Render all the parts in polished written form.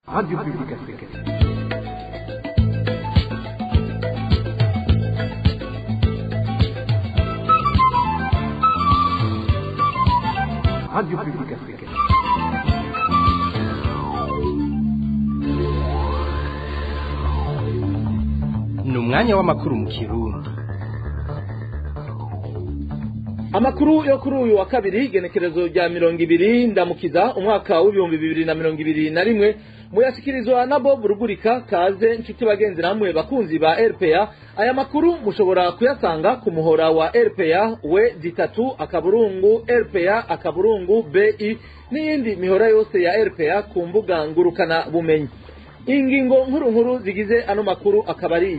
Radio Publique Africaine. Radio Publique Africaine. Ni umwanya w'amakuru mu Kirundi. Amakuru yo kuri uyu wa kabiri igenekerezo rya 20 ndamukiza umwaka w'ibihumbi 2021 muyashikirizwa na Bob Rugurika. Kaze nshuti bagenzi namwe bakunzi ba RPA. Aya makuru mushobora kuyasanga ku muhora wa RPA we ditatu akaburungu RPA akaburungu BI n'iyindi mihora yose ya RPA ku mbuga ngurukana bumenyi. Ingingo nkuru zigize ano makuru akabari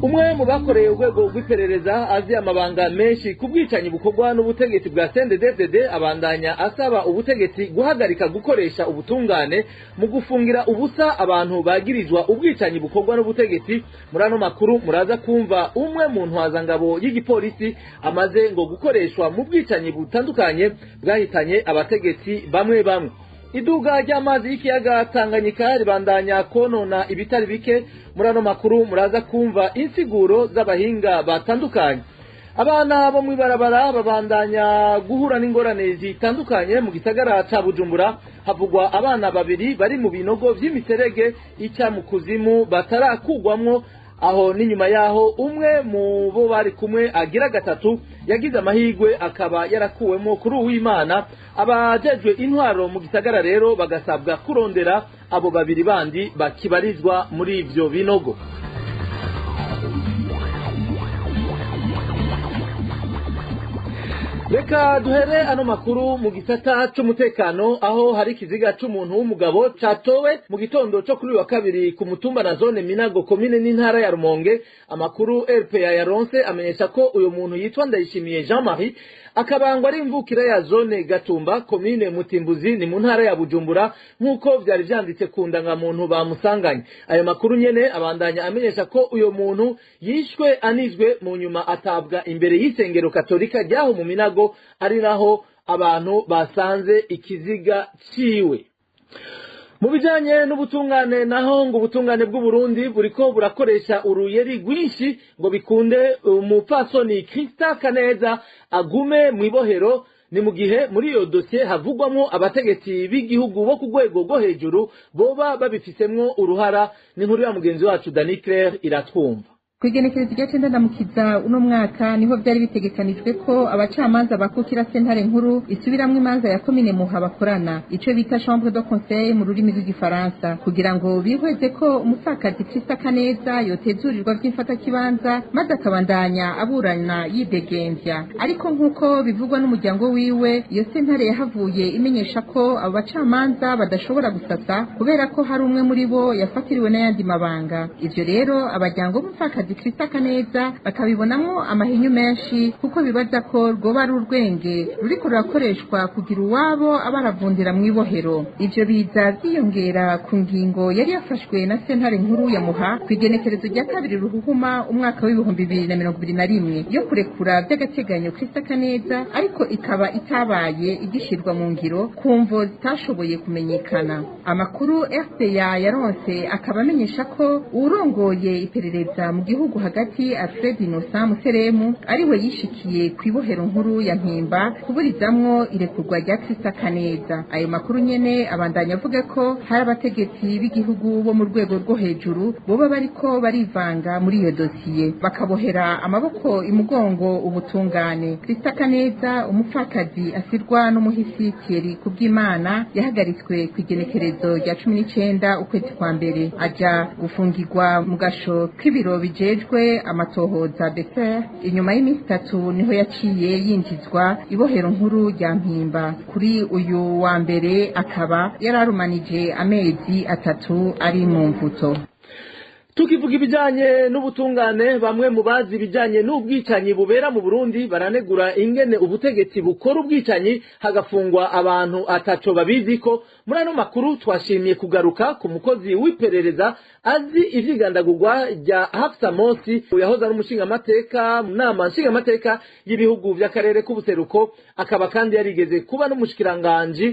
umwe mu bakoreye urwego rw'iperereza azi amabanga menshi ku bwicanyi bukorwa n'ubutegetsi bwa CNDD-FDD abandanya asaba ubutegetsi guhagarika gukoresha ubutungane mu gufungira ubusa abantu bagirizwa ubwicanyi bukorwa n'ubutegetsi. Muri ano makuru muraza kumva umwe mu ntwazangabo y'igipolisi amaze ngo gukoreshwa mu bwicanyi butandukanye bwahitanye abategetsi bamwe. Iduga ry'amazi y'ikiyaga Tanganyika ribandanya konona ibitari bike. Muri ano makuru muraza kumva insiguro z'abahinga batandukanye. Abana bo mwibarabara babandanya guhura n'ingorane zitandukanye mu gisagara ca Bujumbura. Havugwa abana babiri bari mu binogo vy'imiserege ica mu kuzimu batarakugwamwo. Aho n'inyuma yaho umwe mu bo bari kumwe agira gatatu yagize amahigwe akaba yarakuwemo kuri uw'Imana. Abajejwe intwaro mu gisagara rero bagasabwa kurondera abo babiri bandi bakibarizwa muri ivyo binogo. Reka duhere ano makuru mu gisata c'umutekano aho hari kiziga c'umuntu w'umugabo catowe mu gitondo cyo kuri wa kabiri ku mutumba na zone Minago komine n'intara ya Rumonge. Amakuru RPA yaronse amenyesha ko uyo muntu yitwa Ndayishimiye Jean-Marie akabangwa ari imvukira ya zone Gatumba komine Mutimbuzi ni mu ntara ya Bujumbura nkuko vyari vyanditse ku ndangamuntu bamusanganye. Ayo makuru nyene abandanya amenyesha ko uyo muntu yishwe anizwe mu nyuma atabwa imbere y'isengero Katolika ryaho mu Minago ari naho abantu basanze ikiziga ciwe. Mu bijanye n'ubutungane naho ngo ubutungane bw'u Burundi buriko burakoresha uruyeri rwinshi ngo bikunde umupfasoni Krista Kaneza agume mwibohero. Ni mu gihe muri iyo dossier havugwamo abategetsi b'igihugu bo ku rwego rwo hejuru boba babifisemwo uruhara. Ni nkuru ya mugenzi wacu Dani Claire iratwumva. Kwigenekerezo rya 9 ndamukiza uno mwaka niho byari bitegekanijwe ko abacamanza bakukira sentare nkuru isubiramwe imanza ya komine Muha bakorana ico bita chambre de conseil mu rurimi rw'igifaransa kugira ngo bihweze ko umupfakazi Krista Kaneza yotezurirwa vy'imfata kibanza maze akabandanya aburana yidegembya. Ariko nkuko bivugwa n'umuryango wiwe iyo sentare yahavuye imenyesha ko abo bacamanza badashobora gusasa kubera ko hari umwe muri bo yafatiriwe n'ayandi mabanga. Ivyo rero abajyango b'umupfakazi Krista Kaneza bakabibonamo amahinyu menshi kuko bibaza ko rwoba ari urwenge ruriko rurakoreshwa kugira uwabo abaravundira mwibohero. Ivyo biza vyiyongera ku ngingo yari yafashwe na sentare nkuru ya Muha kwigenekerezo rya 2 Ruhuhuma umwaka w'ibihumbi 2021 yo kurekura by'agateganyo Krista Kaneza, ariko ikaba itabaye igishirwa mu ngiro kumvo zitashoboye kumenyekana. Amakuru RPA yaronse akaba amenyesha ko urongoye iperereza mu gihugu hagati Alfred Innocent Museremu ariwe yishikiye kwibohero nkuru ya Mpimba kuburizamwo irekurwa rya Krista Kaneza. Ayo makuru nyene abandanya avuga ko hari abategetsi b'igihugu bo mu rwego rwo hejuru boba bariko barivanga muri iyo dosiye bakabohera amaboko imugongo ubutungane. Krista Kaneza umupfakazi asirwa n'umuhisi Thierry Kubwimana yahagaritswe kwigenekerezo rya 19 ukwezi kwa mbere aja gufungirwa mu gasho k'ibiro bijejwe amatohoza BCR. Inyuma y'iminsi 3 niho yaciye yinjizwa ibohero nkuru rya Mpimba. Kuri uyu wa mbere akaba yararumanije amezi 3 ari mu mvuto. tukivuga ibijanye n'ubutungane bamwe mu bazi ibijanye n'ubwicanyi bubera mu Burundi baranegura ingene ubutegetsi bukora ubwicanyi hagafungwa abantu ataco babiziko. Muri ano makuru twashimiye kugaruka ku mukozi w'iperereza azi ivyigandagurwa rya Hafsa Mosi yahoze ari umushingamateka mu nama nshingamateka y'ibihugu vy'akarere k'ubuseruko, akaba kandi yarigeze kuba n'umushikiranganji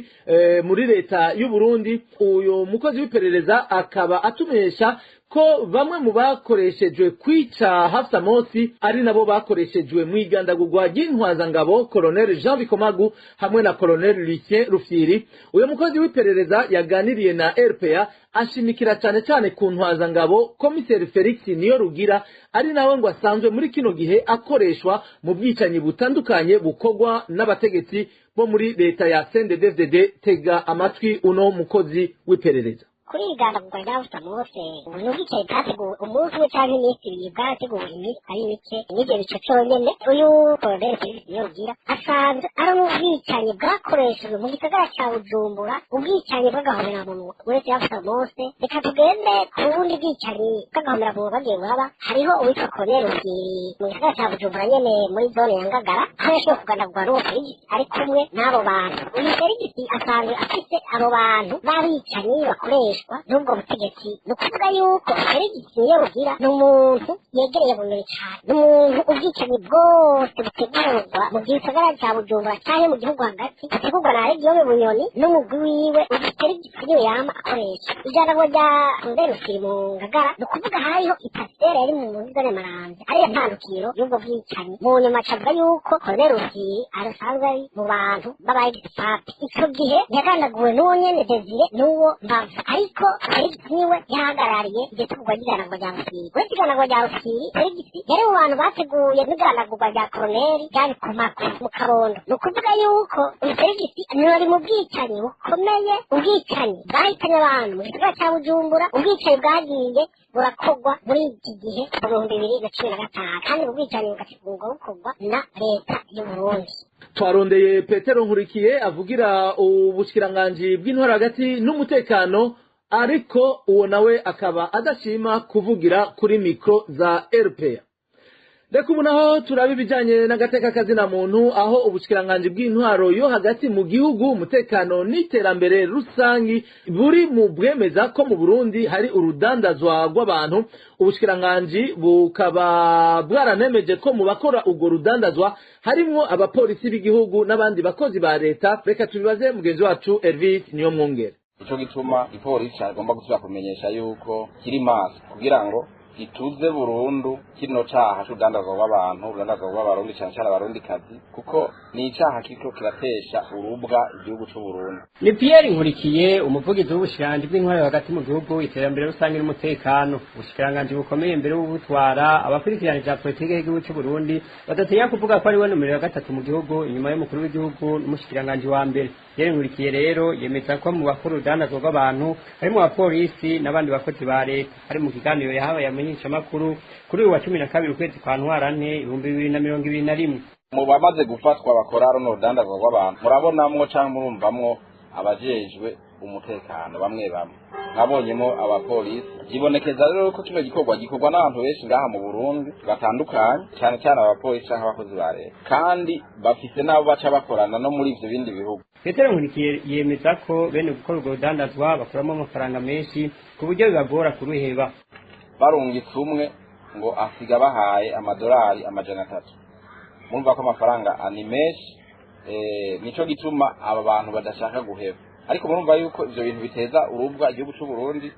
muri leta y'u Burundi. Uyo mukozi w'iperereza akaba atumenyesha ko bamwe mu bakoreshejwe kwica Hafsa Mosi ari nabo bakoreshejwe mu igandagurwa ry'intwazangabo Colonel Jean Bikomagu hamwe na Colonel Lucien Rufyiri. Uyo mukozi w'iperereza yaganiriye na RPA ashimikira cyane ku ntwazangabo Komiseri Felix Niyorugira ari nawe ngo asanzwe muri kino gihe akoreshwa mu bwicanyi butandukanye bukogwa n'abategetsi bo muri leta ya CNDD-FDD. Tega amatwi uno mukozi w'iperereza. kuri igandagurwa rya Hafsa Mosi ubwicanyi bwateguwe umunsi umwe cyangwa iminsi ibiri bwateguwe iminsi ari mike n'ibyo bice cyonyine. Uyu Colonel Felix Niyorugira asanzwe ari ubwicanyi bwakoreshejwe mu gisagara cya Bujumbura, ubwicanyi bw'agahomeраmunwa uretse Hafsa Mosi. Reka tugende ku bundi bwicanyi bw'agahomeраmunwa bagiye buraba. Hariho uwitwa Colonel Rufyiri mu gisagara cya Bujumbura nyene muri zone ya Ngagara, aho yashoboye kugandagurwa n'uwo Felix ari kumwe n'abo bantu. Uyu Felix asanzwe afise abo bantu b'abicanyi bakoresha n'ubwo butegetsi. Ni ukuvuga yuko Felix Niyorugira ni umuntu yegereye bumenyi cyane, ni umuntu ubwicanyi bwose butegurwa mu gisagara cya Bujumbura cyangwa mu gihugu hagati butegurwa na Region Bunyoni n'umugwi wiwe. ubu Felix niwe yama akoresha ijambo rya Colonel Rufyiri mu Ngagara. Ni ukuvuga hariho itasera yari mu zone Maramvya ariyo ntandukiro y'ubwo bwicanyi. Mu nyuma acavuga yuko Colonel Rufyiri arasanzwe ari mu bantu b'abaexpert. Icyo gihe yagandaguwe n'uwo nyene Desire n'uwo Mbavu, ariko Felix niwe yahagarariye iryo tugurwa ry'igandagurwa rya Rufyiri. Uretse igandagurwa rya Rufyiri, Felix yari mu bantu bateguye n'igandagurwa rya Colonel ryari ku Makwe mu Kabondo. Ni ukuvuga yuko Felix ari mu bwicanyi bukomeye, ubwicanyi bwahitanye abantu mu gisagara cya Bujumbura, ubwicanyi bwagiye burakogwa muri iki gihe mu 2015 kandi ubwicanyi bugategurwa bukorwa na leta y'u Burundi. Twarondeye Petero Nkurikiye avugira ubushikiranganji bw'intwaro hagati n'umutekano, ariko uwo nawe akaba adashima kuvugira kuri mikro za RPA. Reka ubu naho turaba ibijanye n'agateka kazina muntu, aho ubushikiranganji bw'intwaro yo hagati mu gihugu, umutekano n'iterambere rusangi buri mu bwemeza ko mu Burundi hari urudandazwa rw'abantu. Ubushikiranganji bukaba bwaranemeje ko mu bakora urwo rudandazwa harimwo abapolisi b'igihugu n'abandi bakozi ba leta. Reka tubibaze mugenzi wacu Elvis Niyomwungere. Ico gituma ipolisi agomba gusubira kumenyesha yuko kiri maso kugira ngo ituze burundu kino caha c'urudandazwa rw'abantu, urudandazwa rw'abarundi cyane cyane abarundi kazi, kuko ni icaha kiriko kiratesha urubwa igihugu c'u Burundi. Ni Pierre Nkurikiye, umuvugizi w'ubushikiranganji bw'intwaro hagati mu gihugu, iterambere rusange n'umutekano. Ubushikiranganji bukomeye imbere y'ubutwara abakurikiranije ya politike y'igihugu c'u Burundi badatinya kuvuga ko ari we numero 3 mu gihugu inyuma y'umukuru w'igihugu n'umushikiranganji wa mbere. Pierre Nkurikiye rero yemeza ko mu bakuru urudandazwa rw'abantu harimo abapolisi n'abandi bakozi ba leta. Ari mu kiganiro yahabaye amenyesha makuru kuri uyu wa 12 ukwezi kwa Ntwarante 2021. Mu bamaze gufatwa bakora runo rudandazwa rw'abantu murabonamwo canke murumvamwo abajejwe umutekano bamwe nkabonyemo abapolisi. Gibonekeza rero ko kino gikorwa n'abantu benshi ngaha mu Burundi batandukanye, cyane cyane abapolisi canke abakozi ba leta, kandi bafise nabo baca bakorana no muri ivyo bindi bihugu. Petero Nkurikiye yemeza ko bene gukora urwo rudandazwa bakuramo amafaranga menshi ku buryo bibagora kuruheba. Barungitse umwe ngo asiga bahaye amadolari 300. Mumva ko amafaranga ani menshi, nico gituma aba bantu badashaka guheba. Ariko murumva yuko ivyo bintu biteza urubwa igihugu c'u Burundi.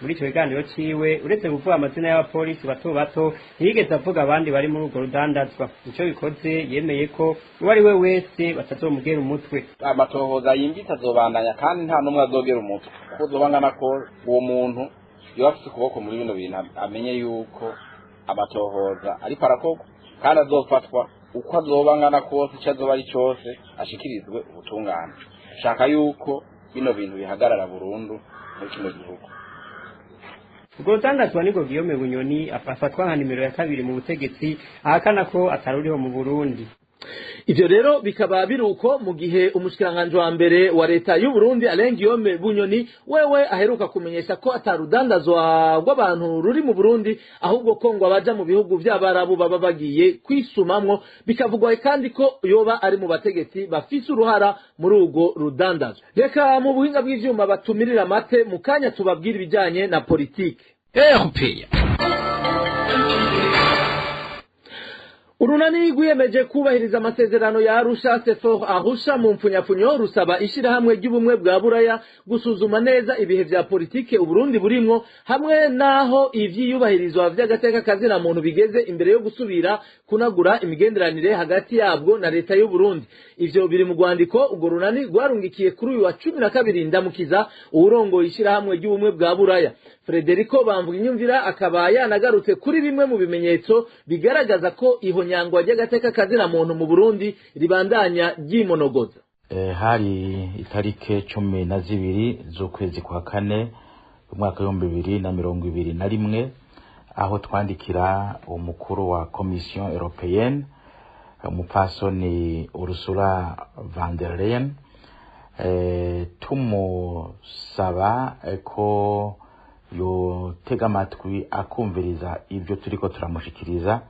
Muri ico kiganiro ciwe uretse kuvuga amazina y'abapolisi bato ntiyigeze avuga abandi bari muri urwo rudandazwa. Ico bikoze yemeye ko uwo ari we wese batazomugera umutwe. Amatohoza yimbitse azobandanya kandi nta numwe azogera umutwe, kuko zobangana ko uwo muntu iyo afite ukuboko muri bino bintu amenye yuko amatohoza ariko arakorwa kandi azofatwa uko azobangana kose, icyo azoba ari cyose ashikirizwe ubutungane. Shaka yuko bino bintu bihagarara burundu muri kino gihugu. Ubwo rudandazwa nibwo Guillaume Bunyoni afatwa nka nimero ya 2 mu butegetsi ahakana ko ataruriho mu Burundi. ivyo rero bikaba biruko mu gihe umushikiranganje wa mbere wa leta y'u Burundi Alain Guillaume Bunyoni wewe aheruka kumenyesha ko atarudandazwa rw'abantu ruri mu Burundi ahubwo ko ngo abaja mu bihugu vy'abarabu baba bagiye kwisumamwo, bikavugwa kandi ko yoba ari mu bategetsi bafise uruhara muri urwo rudandazwa. Reka mu buhinga bw'ivyuma batumirira mate mu kanya tubabwira ibijanye na politike. Urunani rwiyemeje kubahiriza amasezerano ya Arusha Sefor Arusha mu mpfunyapfunyo rusaba ishirahamwe ry'ubumwe bwa Buraya gusuzuma neza ibihe vya politike Uburundi burimwo hamwe naho ivyiyubahirizwa vy'agateka kazina muntu bigeze imbere yo gusubira kunagura imigenderanire hagati yabwo na leta y'u Burundi. Ivyo biri mu rwandiko urwo runani rwarungikiye kuri uyu wa 12 ndamukiza urongoye ishirahamwe ry'ubumwe bwa Buraya. Frederico Bamvuginyumvira akaba yanagarutse kuri bimwe mu bimenyetso bigaragaza ko ihonyangwa ry'agateka kazina muntu mu Burundi ribandanya ryimonogoza. Hari itarike 12 z'ukwezi kwa kane umwaka wa 2021 aho twandikira umukuru wa Commission Européenne umupfasoni Ursula von der Leyen tumusaba ko yo tega amatwi akumviriza ivyo turiko turamushikiriza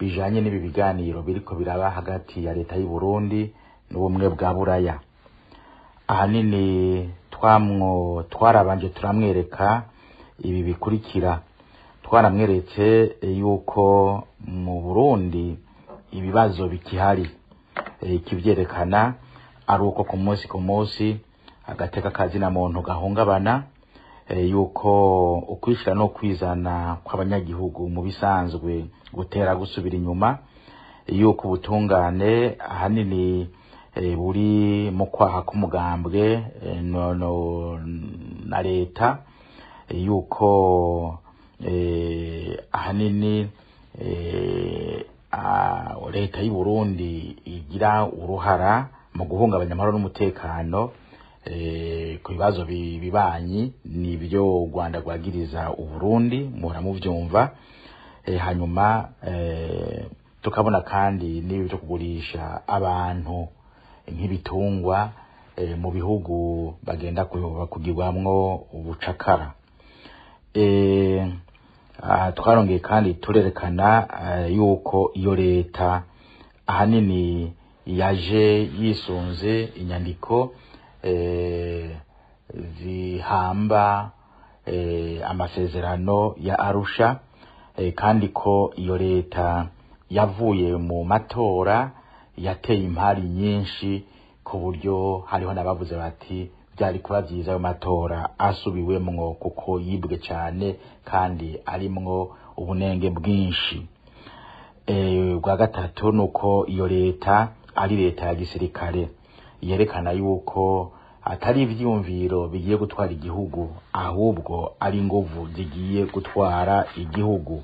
bijanye n'ibi biganiro biriko biraba hagati ya leta y'u Burundi n'ubumwe bwa Buraya. Ahanini twarabanje turamwereka ibi bikurikira. Twaramweretse yuko mu Burundi ibibazo bikihari, ikivyerekana ari uko ku munsi agateka kazina muntu gahungabana, yuko ukwishira no kwizana kw'abanyagihugu mu bisanzwe gutera gusubira inyuma, yuko ubutungane ahanini buri mu kwaha k'umugambwe na leta, yuko ahanini leta y'u Burundi igira uruhara mu guhungabanya amahoro n'umutekano ku bibazo bibanyi nibyo u Rwanda rwagiriza u Burundi muhora muvyumva. Hanyuma tukabona kandi n'ibyo kugurisha abantu nk'ibitungwa mu bihugu bagenda kugirwamwo ubucakara. Twarongeye kandi turerekana yuko iyo leta ahanini yaje yisunze inyandiko zihamba amasezerano ya Arusha, kandi ko iyo leta yavuye mu matora yateye impari nyinshi ku buryo hariho nabavuze bati byari kuba byiza ayo matora asubiwemwo kuko yibwe cyane kandi arimwo ubunenge bwinshi. Bwa gatatu nuko iyo leta ari leta ya gisirikare, yerekana yuko atari ivyumviro bigiye gutwara igihugu ahubwo ari inguvu zigiye gutwara igihugu.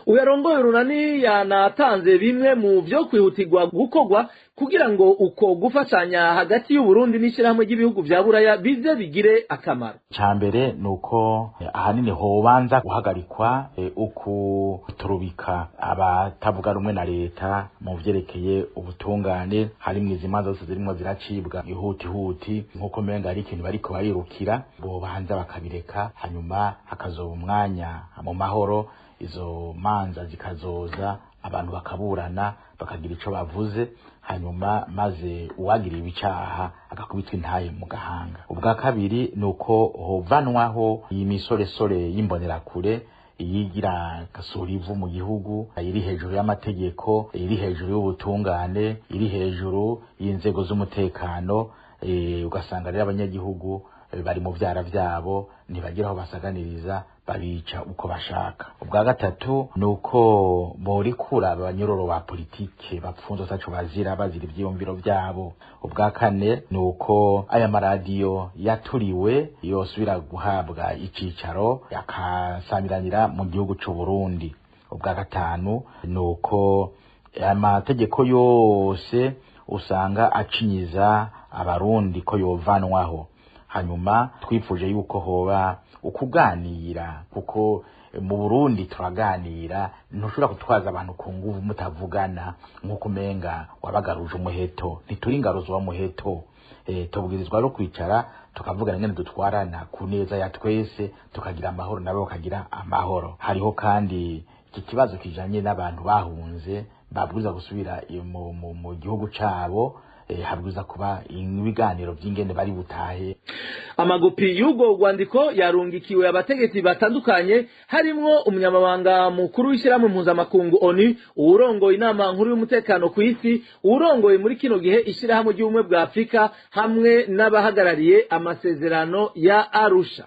Uyarongoye urunani yanatanze bimwe mu vyo kwihutirwa gukorwa kugira ngo uko gufashanya hagati y'u Burundi n'ishirahamwe ry'ibihugu vya Buraya bize bigire akamaro. Cambere nuko ahanini hobanza guhagarikwa ukuturubika abatavuga rumwe na leta mu vyerekeye ubutungane, harimwo izimanza zose zirimo ziracibwa ihutihuti nkuko menga ari ikintu bariko bayirukira, bo banza bakabireka hanyuma hakazoba umwanya mu mahoro izo manza zikazoza abantu bakaburana bakagira ico bavuze, hanyuma maze uwagira ibicaha agakubitwa intaye mu gahanga. Ubwa kabiri nuko hovanwaho iyi misoresore y'imbonerakure yigira gasurivu mu gihugu, iri hejuru y'amategeko, iri hejuru y'ubutungane, iri hejuru y'inzego z'umutekano, ugasanga rero abanyagihugu bari mu vyara vyabo ntibagiraho basaganiriza, babica uko bashaka. Ubwa gatatu nuko borikura abanyororo ba politike bapfunzo tacu bazira ivyiyumviro vyabo. Ubwa kane nuko aya maradiyo yaturiwe yosubira guhabwa icicaro yakasamiranira mu gihugu c'u Burundi. Ubwa gatanu nuko amategeko yose usanga acinyiza abarundi ko yovanwaho. Hanyuma twifuje yuko hoba ukuganira, kuko mu Burundi turaganira ntushobora kutwaza abantu ku nguvu mutavugana nk'uko umenga wabagaruje umuheto ntituri ingaruzo wa muheto tubwirizwa no kwicara tukavugana ngene dutwarana ku neza ya twese tukagira amahoro nabo bakagira amahoro. Hariho kandi iki kibazo kijanye n'abantu bahunze babwiza gusubira mu gihugu cabo, habwiza kuba ibiganiro by'ingene bari butahe. Amagopi y'ubwo rwandiko yarungikiwe abategetsi batandukanye harimwo umunyamabanga mukuru w'ishyirahamwe mpuzamakungu ONU, uwurongoye inama nkuru y'umutekano ku isi, uwurongoye muri kino gihe ishyirahamwe ry'ubumwe bwa Afurika hamwe n'abahagarariye amasezerano ya Arusha.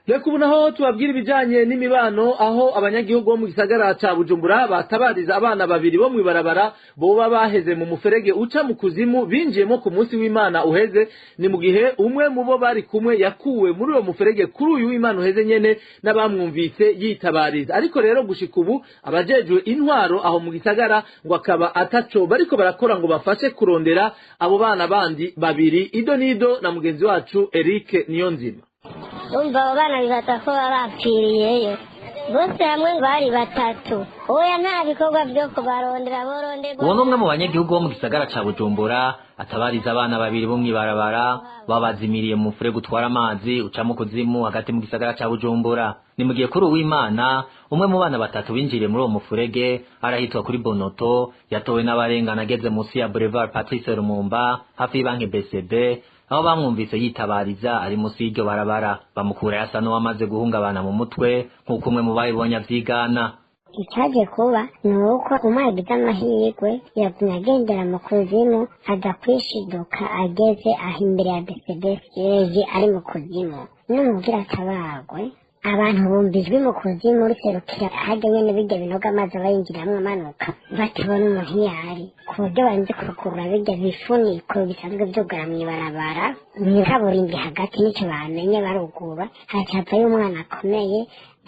Reka ubu naho tubabwira ibijanye n'imibano, aho abanyagihugu bo mu gisagara ca Bujumbura batabariza abana babiri bo mwibarabara boba baheze mu muferege uca mu kuzimu binjiyemo ku munsi w'Imana uheze. Ni mu gihe umwe mu bo bari kumwe yakuwe muri uwo muferege kuri uyu w'Imana uheze nyene n'abamwumvise yitabariza. Ariko rero gushika ubu abajejwe intwaro aho mu gisagara ngo akaba ataco bariko barakora ngo bafashe kurondera abo bana bandi babiri. Ido nido na mugenzi wacu Eric Niyonzima. Umva abo bana batatu bapfiriyeyo bose hamwe bari batatu. Oya nta bikorwa byo kubarondera borondera. Uwo numwe mu banyagihugu bo mu gisagara ca Bujumbura atabariza abana babiri bo mwibarabara babazimiriye mu mufurege gutwara amazi uca mu kuzimu hagati mu gisagara ca Bujumbura. Ni mu gihe kuri uw'Imana umwe mu bana batatu binjiriye muri uwo mufurege arahitwa kuri Bonoto, yatowe n'abarengana ageze musi ya Boulevard Patrice Lumumba hafi y'ibanki BCB, aho bamwumvise yitabariza ari musi y'iryo barabara. Bamukura yasa n'uwamaze guhungabana mu mutwe nk'uko umwe mu bayibonye avyigana. Icyaje kuba ni uko umagize amahirwe yatumye agendera mu kuzimu aza kwishiduka ageze aho imbere ya BCB ari mu kuzimu. N'umubwira atabagwe abantu bumvijwe mu kuzimu ruserukira hajya nyene bijya binoga amazi abayinjiramwo amanuka batabona umuntu yari ku buryo banze kurukurura bijya bifuniko bisanzwe vyugara mw'ibarabara mw'ikaburimbi hagati nico bamenye barugura hacavayo umwana akomeye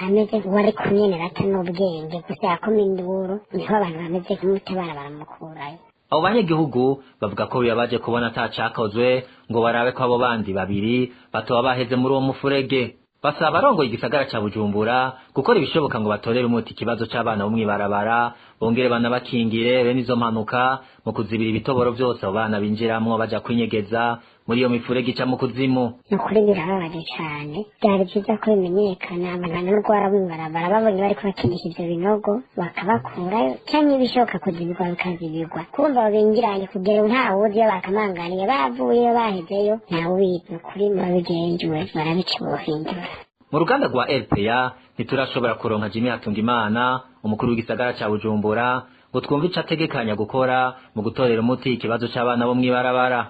ameze wari kumyenera ata n'ubwenge gusa yakoma induru niho abantu bameze kumutabara baramukurayo. Abo banyagihugu bavuga ko bibabaje kubona atacakozwe ngo barabe ko abo bandi babiri batoba baheze muri uwo mufurege. Basaba abarongoye igisagara ca Bujumbura gukora ibishoboka ngo batorere umuti ikibazo c'abana bo mwibarabara, bongere banabakingire bene izo mpanuka mu kuzibira ibitoboro vyose abo bana binjiramwo baja kwinyegeza muri iyo mifurege ica mu kuzimu. Nukuri birababaje cane, byari vyiza ko bimenyekana abantu n'urwara rw'imbarabara babonye bariko bakinisha ivyo binogo bakabakurayo canke ibishoboka kuzibirwa bikazibirwa. Kumva babingiranye kugera ntawuzi iyo bakamanganiye bavuyeyo bahezeyo ntawubizi. Nukuri babigenzwe barabica bohindura. Mu ruganda rwa RPA ntiturashobora kuronka Jimmy Hatungimana umukuru w'igisagara ca Bujumbura ngo twumve ico ategekanya gukora mu gutorera umuti ikibazo c'abana bo mwibarabara.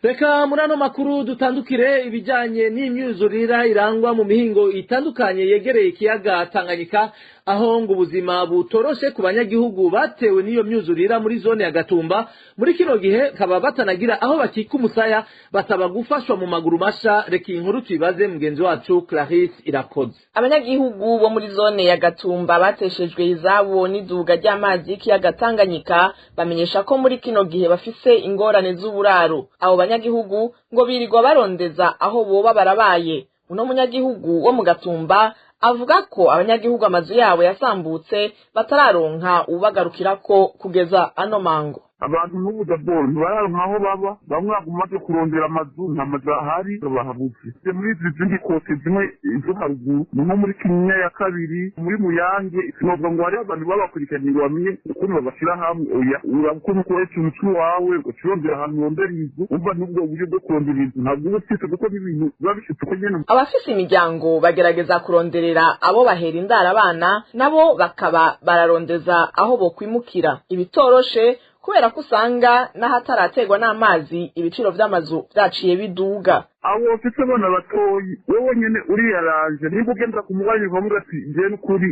Reka muri ano makuru dutandukire ibijanye n'imyuzurira irangwa mu mihingo itandukanye yegereye ikiyaga Tanganyika, aho ngo ubuzima butoroshe ku banyagihugu batewe n'iyo myuzurira muri zone ya Gatumba. Muri kino gihe kaba batanagira aho bakika umusaya, basaba gufashwa mu maguru masha. Reka inkuru tuibaze mugenzi wacu Clarisse Irakoze. Abanyagihugu bo muri zone ya Gatumba bateshejwe izabo n'iduga ry'amazi y'ikiyaga Tanganyika bamenyesha ko muri kino gihe bafise ingorane z'uburaro. Abo banyagihugu ngo birirwa barondeza aho boba barabaye. Uno munyagihugu wo mu Gatumba avuga ko abanyagihugu amazu yabo yasambutse batararonka ubagarukirako kugeza ano mango. Abantu n'ubu daboro ntibararonka aho baba, bamwe bagumaze kurondera amazu nta mazu ahari bahabuze. Muri izi zindi kote zimwe zo haruguru nko muri Kinyinya ya kabiri, muri Muyange, sinovuga ngo hari abantu babakurikiranye ngo bamenye ukuntu babashira hamwe. Oya urakora uko ikintu wawe ukirondera ahantu urondera inzu, umva n'ubwo buryo bwo kurondera inzu ntabwo uba ufite kuko n'ibintu biba bifite uko nyene. Abafise imiryango bagerageza kuronderera abo bahera indara abana, nabo bakaba bararondeza aho bokwimukira. Ibitoroshe kubera ko usanga n'ahatarategwa n'amazi ibiciro vy'amazu vyaciye biduga. Abo ufite abana batoyi wewe nyene uriyaranje niba ugenda ku mubanye bavuga ati je n'ukuri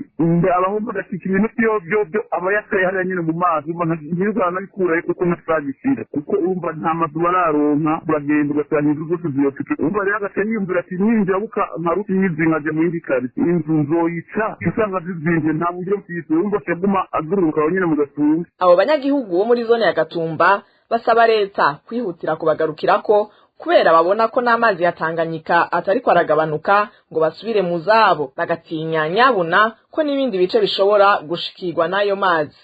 abahomba gashika ibintu byo aba yataye hariya nyene mu mazi ntirizana nabikurayo kuko natagishira kuko urumva nta mazu bararonka uragenda ugasanga inzu zose ziyofite. Urumva rero agacanyiyumvira ati ninjabuka nkaruti nyizingaje mu yindi karite inzu nzoyica usanga zizinje nta buryo mfise. Urumva cyaguma agururuka nyene mu Gatumba. Abo banyagihugu bo muri zone ya Gatumba basaba leta kwihutira kubagarukirako kubera babona ko n'amazi ya Tanganyika atariko aragabanuka ngo basubire mu zabo, bagatinya nyabuna ko n'ibindi bice bishobora gushikirwa n'ayo mazi.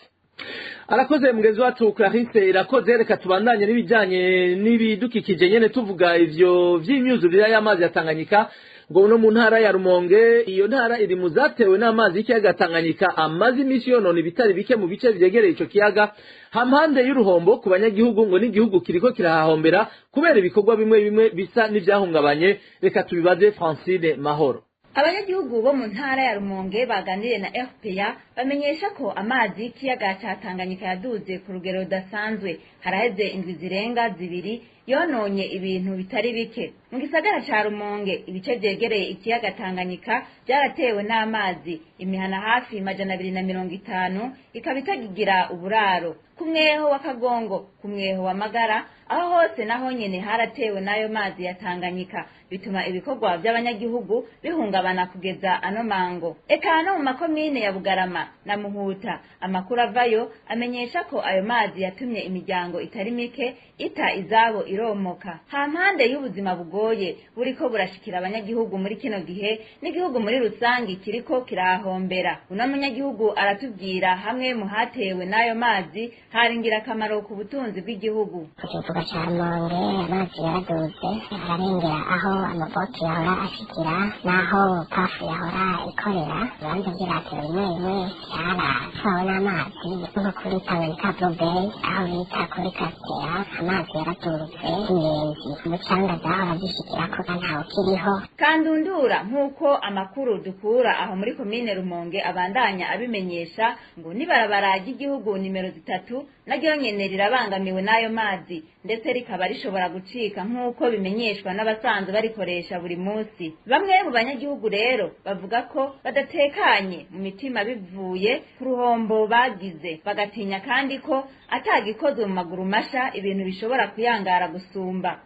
Arakoze mugenzi wacu Clarisse irakoze. Reka tubandanye n'ibijanye n'ibidukikije nyene tuvuga ivyo vy'imyuzurire y'amazi ya Tanganyika ngo no mu ntara ya Rumonge. Iyo ntara iri mu zatewe n'amazi y'ikiyaga Tanganyika amazi imisi yonona ibitari bike mu bice vyegereye ico kiyaga, hampande y'uruhombo ku banyagihugu ngo n'igihugu kiriko kirahahombera kubera ibikorwa bimwe bimwe bisa n'ivyahungabanye. Reka tubibaze Francine Mahoro. Abanyagihugu bo mu ntara ya Rumonge baganiriye na RPA bamenyesha ko amazi y'ikiyaga ca Tanganyika yaduze ku rugero rudasanzwe, haraheze indwi zirenga zibiri yononye ibintu bitari bike. Mu gisagara ca Rumonge ibice vyegereye ikiyaga Tanganyika byaratewe n'amazi, imihana hafi 250 ikaba itagigira uburaro. Ku mweho wa Kagongo, ku mweho wa Magara, aho hose naho nyene haratewe n'ayo mazi ya Tanganyika, bituma ibikorwa by'abanyagihugu bihungabana kugeza ano mango. Eka no mu makomine ya Bugarama na Muhuta, amakuru avayo amenyesha ko ayo mazi yatumye imiryango itari mike ita izabo iromoka. Hampande y'ubuzima bugoye buriko burashikira abanyagihugu muri kino gihe, n'igihugu muri rusangi kiriko kirahombera. Uno munyagihugu aratubwira hamwe mu hatewe n'ayo mazi hari ingirakamaro ku butunzi bw'igihugu. Ikivuga ca Rumonge amazi yaraduze ararengera aho amaboti yahora ashikira n'aho pafu yahora ikorera. Ibibanza vy'iratiro bimwe bimwe vyaracawe n'amazi, nko kuri Tanganyika Bay aho bita kuri Kasera amazi yaraduze ingenzi, umucanga zahora zishikirako ntaho kiriho. Kandundura nk'uko amakuru dukura aho muri komine Rumonge abandanya abimenyesha ngo nibarabara ry'igihugu nimero 3 naryo nyene rirabangamiwe n'ayo mazi, ndetse rikaba rishobora gucika nk'uko bimenyeshwa n'abasanzwe barikoresha buri munsi. Bamwe mu banyagihugu rero bavuga ko badatekanye mu mitima bivuye ku ruhombo bagize, bagatinya kandi ko atagikozwe mu maguru masha ibintu bishobora kuyangara gusumba.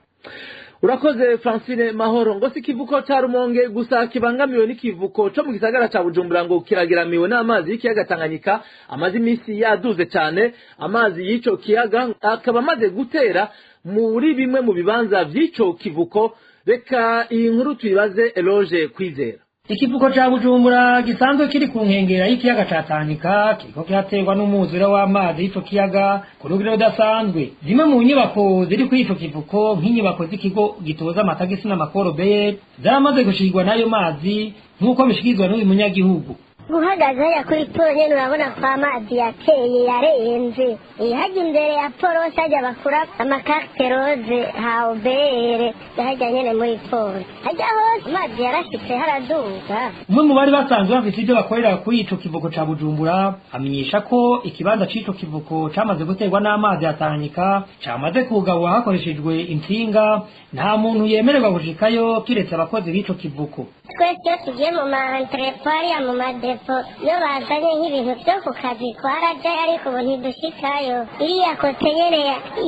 Urakoze Francine Mahoro. Ngo si kivuko ca Rumonge gusa kibangamiwe n'ikivuko co mu gisagara ca Bujumbura ngo kiragiramiwe n'amazi y'ikiyaga Tanganyika, amazi imisi yaduze cyane. Amazi y'ico kiyaga akaba amaze gutera muri bimwe mu bibanza vy'ico kivuko. Reka iyi nkuru tuyibaze Eloge Kwizera. Ikivuko ca Bujumbura gisanzwe kiri ku nkengera y'ikiyaga ca Tanganyika kiriko kiraterwa n'umwuzure w'amazi y'ico kiyaga ku rugero rudasanzwe. Zimwe mu nyubako ziri kuri ico kivuko nk'inyubako z'ikigo gitoza amatagisi n'amakorobe zaramaze gushigwa n'ayo mazi nk'uko bishikirizwa n'uyu munyagihugu. Guhagaze ya kuri pole urabona ko amazi yateye yarenze. Hajya imbere ya polo sajya bakura amakarte rose haubere hajya nyene muri pole. Hajya hose amazi yarashitse haraduga. Umwe mu bari basanzwe bafite ibyo bakorera kuri ico kivuko ca Bujumbura amenyesha ko ikibanza c'ico kivuko camaze guterwa n'amazi ya Tanganyika camaze kugawa hakoreshejwe intsinga, nta muntu yemererwa gushikayo kiretse abakozi b'ico kivuko. Twese tugiye mu entrepreneuria mu madepo yo bazanye nk'ibintu byo ku kazi twarajayo ariko ubu ntidushikayo. Iriya kote nyene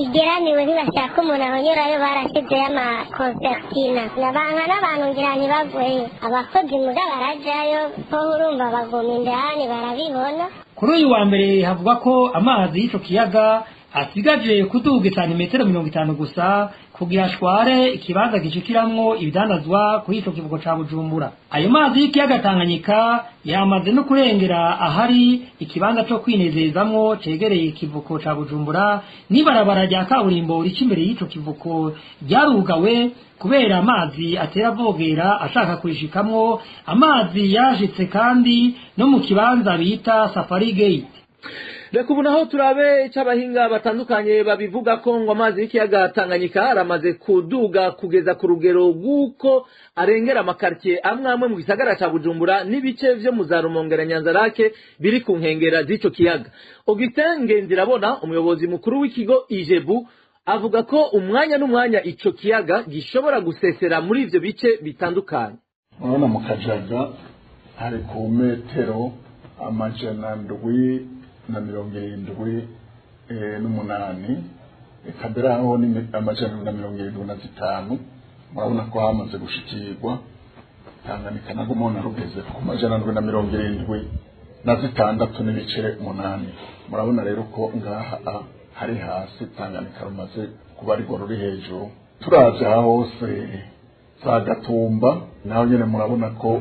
igeramiwe ntibashaka umuntu ahonyurayo, barashyizeyo amakonsertina n'abantu ngira ntibagweyo. Abakozi muga barajayo ko urumva baguma indani barabibona. Kuri uyu wa mbere havuga ko amazi y'ico kiyaga asigaje kuduga santimetero 50 gusa kugira ashware ikibanza gishikiramwo ibidandazwa kuri ico kivuko ca Bujumbura. Ayo mazi y'ikiyaga Tanganyika yamaze no kurengera ahari ikibanza co kwinezezamwo cegereye ikivuko ca Bujumbura, n'ibarabara rya kaburimbo rica imbere y'ico kivuko ryarugawe kubera amazi atera vogera ashaka kurishikamwo. Amazi yashitse kandi no mu kibanza bita Safari Gate. Reka ubu naho turabe c'abahinga batandukanye babivuga ko ngo amazi y'ikiyaga Tanganyika aramaze kuduga kugeza ku rugero rw'uko arengera amakartier amwe mu gisagara ca Bujumbura n'ibice vyo mu za Rumonge na Nyanzarake biri ku nkengera z'ico kiyaga. Augustin Ngendirabona, umuyobozi mukuru w'ikigo Ijebu, avuga ko umwanya n'umwanya ico kiyaga gishobora gusesera muri ivyo bice bitandukanye. Urabona mu Kajaga hari ku metero 778, Kabera aho ni 775. Murabona ko hamaze gushikirwa. Tanganyika nago mona rugeze ku 776 n'ibice 8. Murabona rero ko ngaha hari hasi, Tanganyika rumaze kuba ari ruri hejuru. turavye aha hose za Gatumba naho nyene murabona ko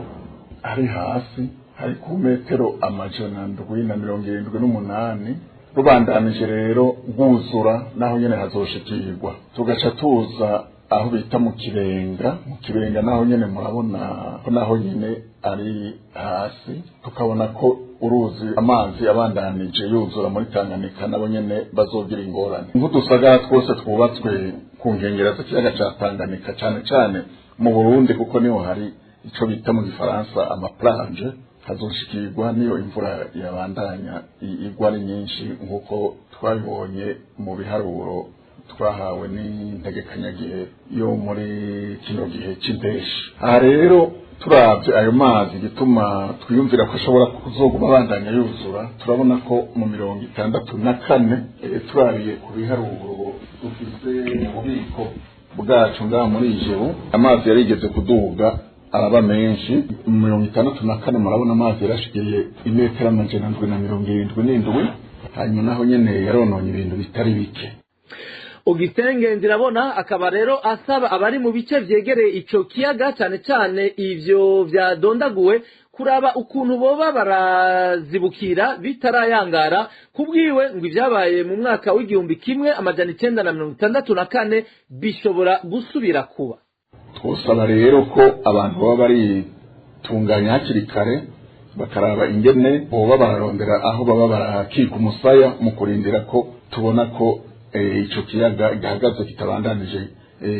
ari hasi, hari ku metero 778. Rubandanije rero rwuzura naho nyene hazoshikirwa, tugaca tuza aho bita mu Kibenga. Mu Kibenga naho nyene murabona ko naho nyene ari hasi, tukabona ko uruzi amazi abandanije yuzura muri Tanganyika nabo nyene bazogira ingorane. Nk'udusagara twose twubatswe ku nkengera z'ikiyaga ca Tanganyika, cane cane mu Burundi kuko niho hari ico bita mu Gifaransa amaplage, hazoshikirwa niyo imvura yabandanya igwa ari nyinshi nk'uko twabibonye mu biharuro twahawe n'integekanyagihe yo muri kino gihe c'impeshi. Aha rero turavye ayo mazi gituma twiyumvira ko ashobora kuzoguma abandanya yuzura, turabona ko mu 64 turabiye ku biharuro dufise mu bubiko bwacu ngaha muri Ijebu, amazi yarigeze kuduga araba menshi. Mu 64 murabona amazi yarashikiye imetero 777, hanyuma naho nyene yarononye ibintu bitari bike. Augustin Ngendirabona akaba rero asaba abari mu bice vyegereye ico kiyaga cane cane ivyo vyadondaguwe kuraba ukuntu boba barazibukira bitarayangara. Kubwiwe ngo ivyabaye mu mwaka w'1964 bishobora gusubira kuba. Twosaba rero ko abantu baba bari tunganya hakiri kare bakaraba ingene boba bararondera aho baba barakika umusaya mu kurindira ko tubona ko ico kiyaga gihagaze kitabandanije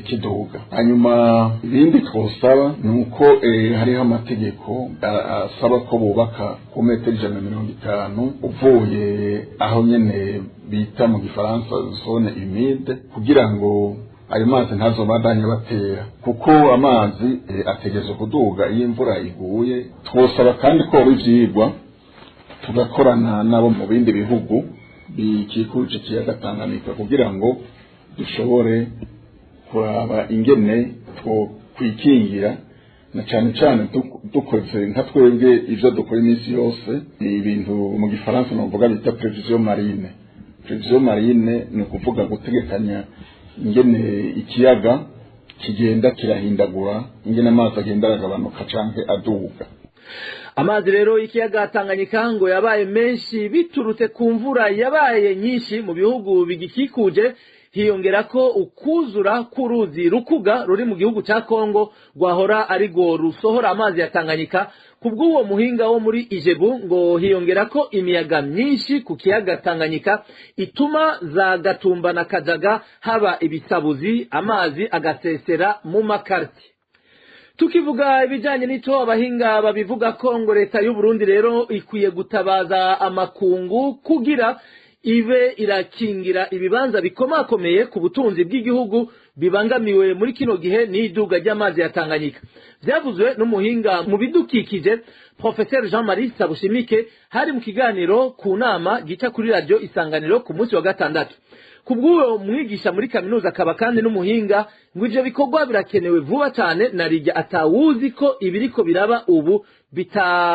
kiduga. Hanyuma ibindi twosaba nuko hariho amategeko asaba ko bubaka ku metero 150 uvuye aho nyene bita mu Gifaransa zone humide, kugira ngo ayo mazi ntazobandanye batera, kuko amazi ategerezwa kuduga iyo imvura iguye. Twosaba kandi ko ivyigwa tugakorana nabo mu bindi bihugu bikikuje ikiyaga Tanganyika kugira ngo dushobore kuraba ingene kwikingira, na cane cane dukoze nka twebwe ivyo dukora iminsi yose, ibintu mu Gifaransa novuga bita prevision marine. Prevision marine ni ukuvuga gutegekanya ingene ikiyaga kigenda kirahindagura, ingene amazi agenda aragabanuka canke aduga. Amazi rero y'ikiyaga Tanganyika ngo yabaye menshi biturutse ku mvura yabaye nyinshi mu bihugu bigikikuje, hiyongera ko ukuzura k'uruzi Rukuga ruri mu gihugu ca Kongo rwahora ari go rusohora amazi ya Tanganyika. Kubw'uwo muhinga wo muri Ijebu ngo hiyongera ko imiyaga myinshi ku kiyaga Tanganyika ituma za Gatumba na Kajaga haba ibisabuzi, amazi agasesera mu makarti. Tukivuga ibijanye n'ito abahinga babivuga ko ngo leta y'u Burundi rero ikwiye gutabaza amakungu kugira ibe irakingira ibibanza bikomakomeye ku butunzi bw'igihugu bibangamiwe muri kino gihe n'iduga ry'amazi ya Tanganyika. Vyavuzwe n'umuhinga mu bidukikije Professeur Jean-Marie Sabushimike hari mu kiganiro ku nama gica kuri radio Isanganiro ku munsi wa gatandatu. Kubw'uwo mwigisha muri kaminuza akaba kandi n'umuhinga ngo ivyo bikorwa birakenewe vuba cyane, narijya atawuzi ko ibiriko biraba ubu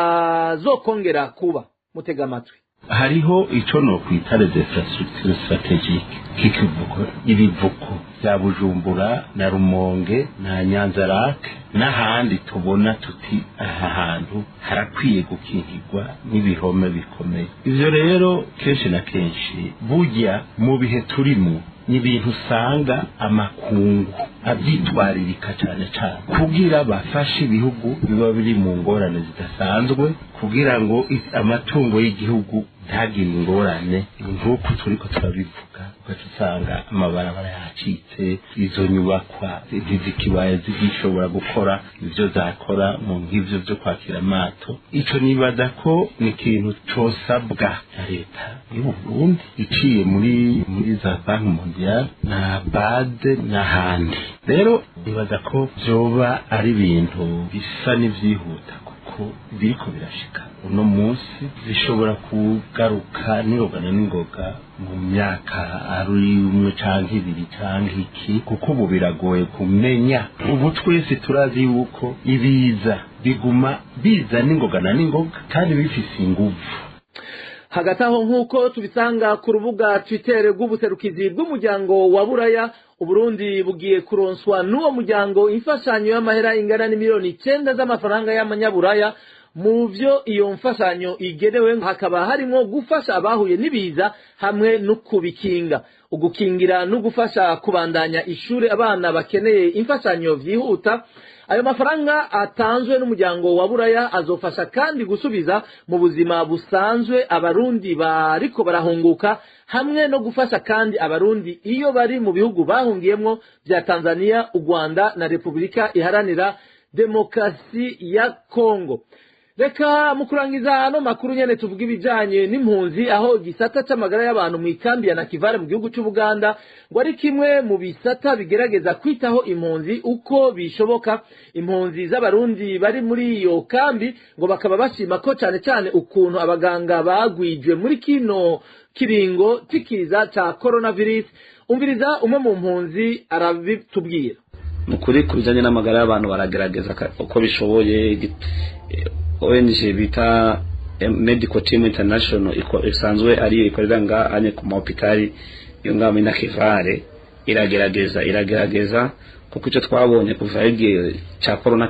bitazokongera kuba. Mutega amatwi. Hariho ico no kwita les infrastructures stratégiques k'ikivuko, ibivuko bya Bujumbura na Rumonge na Nyanza-Lac n'ahandi tubona tuti aha hantu harakwiye gukingirwa n'ibihome bikomeye. Ivyo rero kenshi na kenshi burya mu bihe turimo n'ibintu usanga amakungu abyitwaririka cyane cyane kugira bafashe ibihugu biba biri mu ngorane zidasanzwe, kugira ngo amatungo y'igihugu ntagire ingorane. Nk'uko turiko turabivuga ugasanga amabarabara yacitse, izo nyubakwa ntizikibaye zigishobora gukora ivyo zakora mu nk'ivyo vyo kwakira amato. Ico nibaza ko ni ikintu cosabwa na leta y'u Burundi iciye muri za banki mondiale na bade n'ahandi. Rero nibaza ko vyoba ari ibintu bisa n'ivyihuta kuko biriko birashika uno munsi, bishobora kugaruka n'ingoga mu myaka ari umwe canke ibiri canke iki, kuko ubu biragoye kumenya. Ubu twese turazi yuko ibiza biguma biza n'ingoga kandi bifise inguvu. Hagati aho nk'uko tubisanga ku rubuga Twitter rw'ubuserukizi bw'umuryango wa Buraya, Uburundi bugiye kuronswa n'uwo muryango imfashanyo y'amahera ingana n'imiliyoni 9 z'amafaranga y'amanyaburaya. Mu vyo iyo mfashanyo igenewe hakaba harimo gufasha abahuye n'ibiza hamwe no kubikinga, ugukingira no gufasha kubandanya ishure abana bakeneye imfashanyo vyihuta. Ayo mafaranga atanzwe n'umuryango wa Buraya azofasha kandi gusubiza mu buzima busanzwe abarundi bariko barahunguka, hamwe no gufasha kandi abarundi iyo bari mu bihugu bahungiyemwo vya Tanzania, u Rwanda na Republika Iharanira Demokarasi ya Kongo. Reka mukurangiza ano makuru nyene tuvuga ibijanye n'impunzi, aho gisata c'amagara y'abantu mu ikambi ya Nakivale mu gihugu c'u Buganda ngo ari kimwe mu bisata bigerageza kwitaho impunzi uko bishoboka. Impunzi z'abarundi bari muri iyo kambi ngo bakaba bashima ko cane cane ukuntu abaganga bagwijwe muri kino kiringo tikiza ca coronavirus. Umviriza umwe mu mpunzi arabitubwira. Mukuri kubijanye n'amagara y'abantu baragerageza uko bishoboye. ONG bita Medical Team International isanzwe ari ikorera nga anye ku mahopitali yo nga muri Nakivale iragerageza kuko icyo twabonye kuva igihe cya corona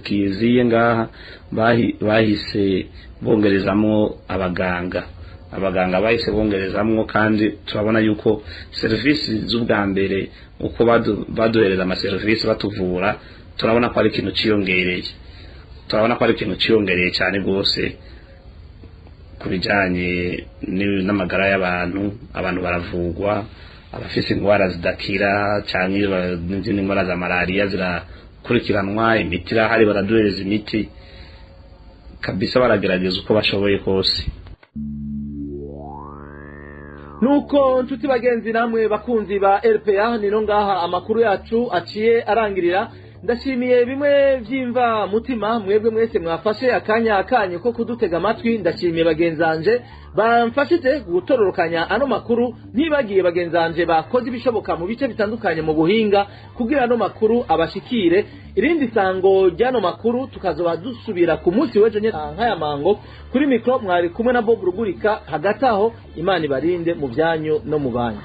kiziye ngaha bahise bongerezamo abaganga bahise bongerezamo, kandi turabona yuko service z'ubwa mbere uko baduhereza amaserivisi batuvura turabona ko ari ikintu ciyongereye cyane rwose ku bijyanye n'amagara y'abantu. Abantu baravugwa, abafite indwara zidakira cyangwa n'izindi ndwara za malariya zirakurikiranwa, imiti irahari, baraduhereza imiti kabisa, baragerageza uko bashoboye kose. Nuko nshuti bagenzi namwe bakunzi ba RPA, nino ngaha amakuru yacu aciye arangirira. Ndashimiye bimwe vyimva mutima mwebwe mwese mwafashe akanya ko kudutega amatwi. Ndashimiye bagenzanje bamfashije gutororokanya ano makuru, ntibagiye bagenzanje bakoze ibishoboka mu bice bitandukanye mu buhinga kugira ano makuru abashikire. Irindi sango ryano makuru tukazoba dusubira ku munsi w'ejo nk'aya mango. Kuri mikro mwari kumwe na Bob Rugurika. Hagati aho Imana ibarinde mu byanyu no mu banyu.